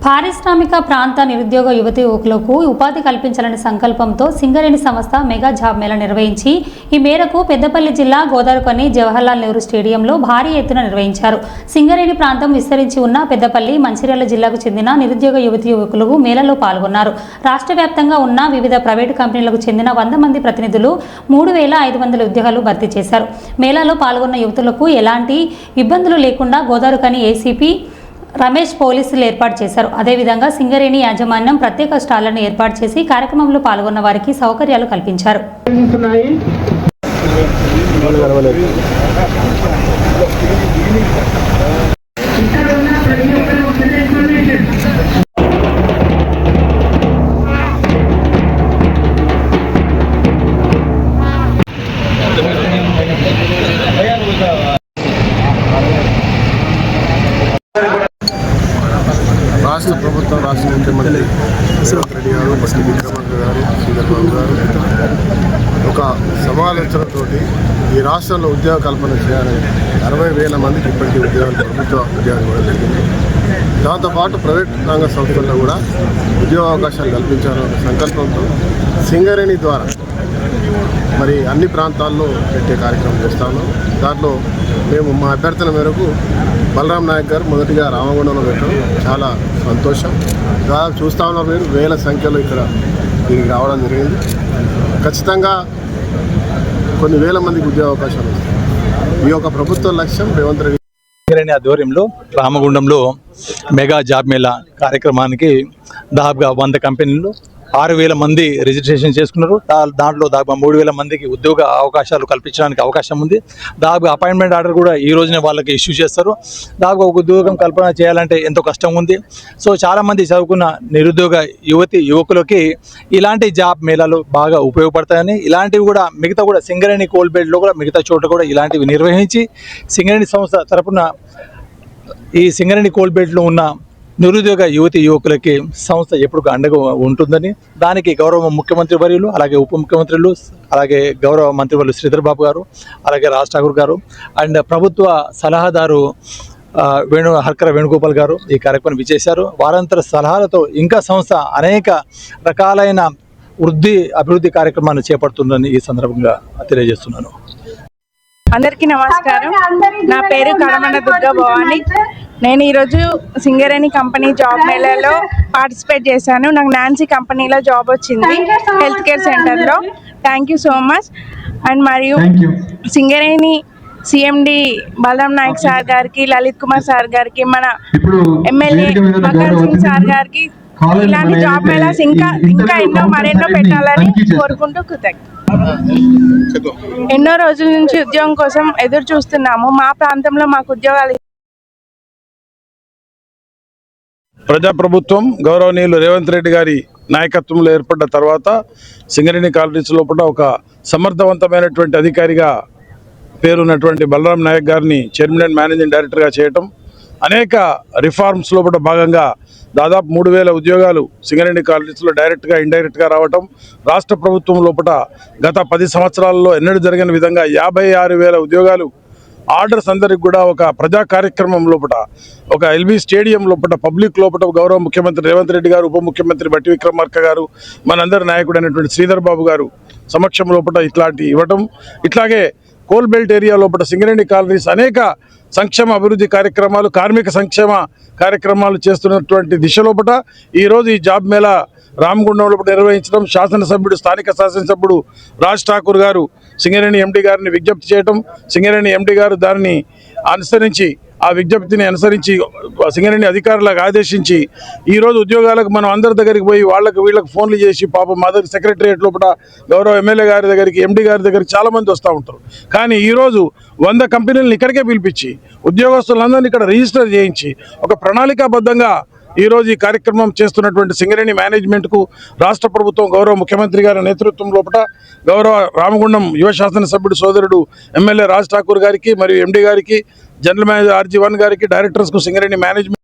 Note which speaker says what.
Speaker 1: పారిశ్రామిక ప్రాంత నిరుద్యోగ యువతి యువకులకు ఉపాధి కల్పించాలనే సంకల్పంతో సింగరేణి సంస్థ మెగా జాబ్ మేళా నిర్వహించి ఈ మేరకు పెద్దపల్లి జిల్లా గోదావరికని జవహర్లాల్ నెహ్రూ స్టేడియంలో భారీ ఎత్తున నిర్వహించారు. సింగరేణి ప్రాంతం విస్తరించి ఉన్న పెద్దపల్లి, మంచిర్యాల జిల్లాకు చెందిన నిరుద్యోగ యువతి యువకులు మేళాలో పాల్గొన్నారు. రాష్ట్ర వ్యాప్తంగా ఉన్న వివిధ ప్రైవేటు కంపెనీలకు చెందిన 100 మంది ప్రతినిధులు 3500 ఉద్యోగాలు భర్తీ చేశారు. మేళాలో పాల్గొన్న యువతులకు ఎలాంటి ఇబ్బందులు లేకుండా గోదావరికని ఏసీపీ రమేష్ పోలీసులు ఏర్పాటు చేశారు. అదేవిధంగా సింగరేణి యాజమాన్యం ప్రత్యేక స్టాళ్లను ఏర్పాటు చేసి కార్యక్రమంలో పాల్గొన్న వారికి సౌకర్యాలు కల్పించారు.
Speaker 2: రాష్ట్ర ప్రభుత్వం, రాష్ట్ర ముఖ్యమంత్రి రేవంత్ రెడ్డి గారు, బట్టి విక్రమార్క గారు, శ్రీధర్ బాబు గారు ఒక సమాలోచనతో ఈ రాష్ట్రంలో ఉద్యోగ కల్పన చేయాలని 60,000 మందికి ఇప్పటికీ ఉద్యోగాలు, ప్రభుత్వ ఉద్యోగాలు కూడా జరిగింది. దాంతోపాటు ప్రైవేట్ రంగ సంస్థల్లో కూడా ఉద్యోగ అవకాశాలు కల్పించాలనే సంకల్పంతో సింగరేణి ద్వారా మరి అన్ని ప్రాంతాల్లో పెట్టే కార్యక్రమం చేస్తాను. దాంట్లో మేము మా అభ్యర్థన మేరకు బలరాం నాయక్ గారు మొదటిగా రామగుండంలో పెట్టడం చాలా సంతోషం. దాదాపు చూస్తూ ఉన్నారు మీరు, వేల సంఖ్యలో ఇక్కడ దీనికి రావడం జరిగింది. ఖచ్చితంగా కొన్ని వేల మందికి ఉద్యోగ అవకాశాలు వస్తాయి. ఈ యొక్క ప్రభుత్వ లక్ష్యం రేవంత్ రెడ్డి
Speaker 3: సింగరేణి ఆధ్వర్యంలో రామగుండంలో మెగా జాబ్ మేళా కార్యక్రమానికి దాదాపుగా 100 కంపెనీలు 6,000 మంది రిజిస్ట్రేషన్ చేసుకున్నారు. దాంట్లో దాదాపు 3,000 మందికి ఉద్యోగ అవకాశాలు కల్పించడానికి అవకాశం ఉంది. దాదాపు అపాయింట్మెంట్ ఆర్డర్ కూడా ఈ రోజునే వాళ్ళకి ఇష్యూ చేస్తారు. దాదాపు ఒక ఉద్యోగం కల్పన చేయాలంటే ఎంతో కష్టం ఉంది. సో చాలామంది చదువుకున్న నిరుద్యోగ యువకులకి ఇలాంటి జాబ్ మేళాలు బాగా ఉపయోగపడతాయని, ఇలాంటివి కూడా మిగతా కూడా సింగరేణి కోల్ బెల్ట్లో కూడా మిగతా చోట్ల కూడా ఇలాంటివి నిర్వహించి సింగరేణి సంస్థ తరపున ఈ సింగరేణి కోల్ బెల్ట్లో ఉన్న నిరుద్యోగ యువకులకి సంస్థ ఎప్పుడు అండగా ఉంటుందని, దానికి గౌరవ ముఖ్యమంత్రి వర్యులు, అలాగే ఉప ముఖ్యమంత్రులు, అలాగే గౌరవ మంత్రివర్యులు శ్రీధర్ బాబు గారు, అలాగే రాజ్ ఠాకూర్ గారు అండ్ ప్రభుత్వ సలహాదారు హర్కర వేణుగోపాల్ గారు ఈ కార్యక్రమం విచ్చేశారు. వారంతర సలహాలతో ఇంకా సంస్థ అనేక రకాలైన అభివృద్ధి కార్యక్రమాన్ని చేపడుతుందని ఈ సందర్భంగా తెలియజేస్తున్నాను.
Speaker 4: అందరికీ నమస్కారం. నా పేరు కడమండ దుర్గా భవాని. నేను ఈరోజు సింగరేణి కంపెనీ జాబ్ మేళాలో పార్టిసిపేట్ చేశాను. నాకు నాన్సీ కంపెనీలో జాబ్ వచ్చింది, హెల్త్ కేర్ సెంటర్లో. Thank you so much. And మరియు సింగరేణి సిఎండి బలరాం నాయక్ సార్ గారికి, లలిత్ కుమార్ సార్ గారికి, మన ఎమ్మెల్యే మకర్ సింగ్ సార్ గారికి ఇలాంటి జాబ్ మేళాస్ ఇంకా మరెన్నో పెట్టాలని కోరుకుంటూ కృతజ్ఞత. ఎన్నో రోజుల నుంచి ఉద్యోగం కోసం ఎదురు చూస్తున్నాము. మా ప్రాంతంలో మాకు ఉద్యోగాలు
Speaker 5: ప్రజాప్రభుత్వం గౌరవనీయులు రేవంత్ రెడ్డి గారి నాయకత్వంలో ఏర్పడ్డ తర్వాత సింగరేణి కాలనీస్ లోపల ఒక సమర్థవంతమైనటువంటి అధికారిగా పేరున్నటువంటి బలరాం నాయక్ గారిని చైర్మన్ అండ్ మేనేజింగ్ డైరెక్టర్గా చేయటం, అనేక రిఫార్మ్స్ లోపల భాగంగా దాదాపు 3,000 ఉద్యోగాలు సింగరేణి కాలనీస్లో డైరెక్ట్గా ఇండైరెక్ట్గా రావటం, రాష్ట్ర ప్రభుత్వం లోపల గత 10 సంవత్సరాలలో ఎన్నడూ జరిగిన విధంగా 56,000 ఉద్యోగాలు ఆర్డర్స్ అందరికి కూడా ఒక ప్రజా కార్యక్రమం లోపల, ఒక ఎల్బీ స్టేడియం లోపల, పబ్లిక్ లోపల గౌరవ ముఖ్యమంత్రి రేవంత్ రెడ్డి గారు, ఉప ముఖ్యమంత్రి బట్టి విక్రమార్క గారు, మనందరి నాయకుడు అయినటువంటి శ్రీధర్ బాబు గారు సమక్షం లోపల ఇట్లాంటి ఇవ్వటం, ఇట్లాగే కోల్ బెల్ట్ ఏరియా లోపల సింగరేణి కాలనీస్ అనేక సంక్షేమ అభివృద్ధి కార్యక్రమాలు, కార్మిక సంక్షేమ కార్యక్రమాలు చేస్తున్నటువంటి దిశ లోపల ఈరోజు ఈ జాబ్ మేళా రామగుండంలో నిర్వహించడం, స్థానిక శాసనసభ్యుడు రాజ్ ఠాకూర్ గారు సింగరేణి ఎండి గారిని విజ్ఞప్తి చేయడం, సింగరేణి ఎండి గారు దానిని అనుసరించి ఆ విజ్ఞప్తిని అనుసరించి సింగరేణి అధికారులకు ఆదేశించి ఈరోజు ఉద్యోగాలకు మనం అందరి దగ్గరికి పోయి వీళ్ళకి ఫోన్లు చేసి పాపం మా దగ్గర సెక్రటరియట్ లోపల గౌరవ ఎమ్మెల్యే గారి దగ్గరికి, ఎండి గారి దగ్గరికి చాలామంది వస్తూ ఉంటారు. కానీ ఈరోజు 100 కంపెనీలను ఇక్కడికే పిలిపించి ఉద్యోగస్తులందరినీ ఇక్కడ రిజిస్టర్ చేయించి ఒక ప్రణాళికాబద్ధంగా ఈరోజు ఈ కార్యక్రమం చేస్తున్నటువంటి సింగరేణి మేనేజ్మెంట్కు రాష్ట్ర ప్రభుత్వం గౌరవ ముఖ్యమంత్రి గారి నేతృత్వం లోపల గౌరవ రామగుండం యువ శాసనసభ్యుడు సోదరుడు ఎమ్మెల్యే రాజ్ ఠాకూర్ గారికి మరియు ఎండి గారికి, జనరల్ మేనేజర్ RG1 గారికి, డైరెక్టర్స్కు, సింగరేణి మేనేజ్మెంట్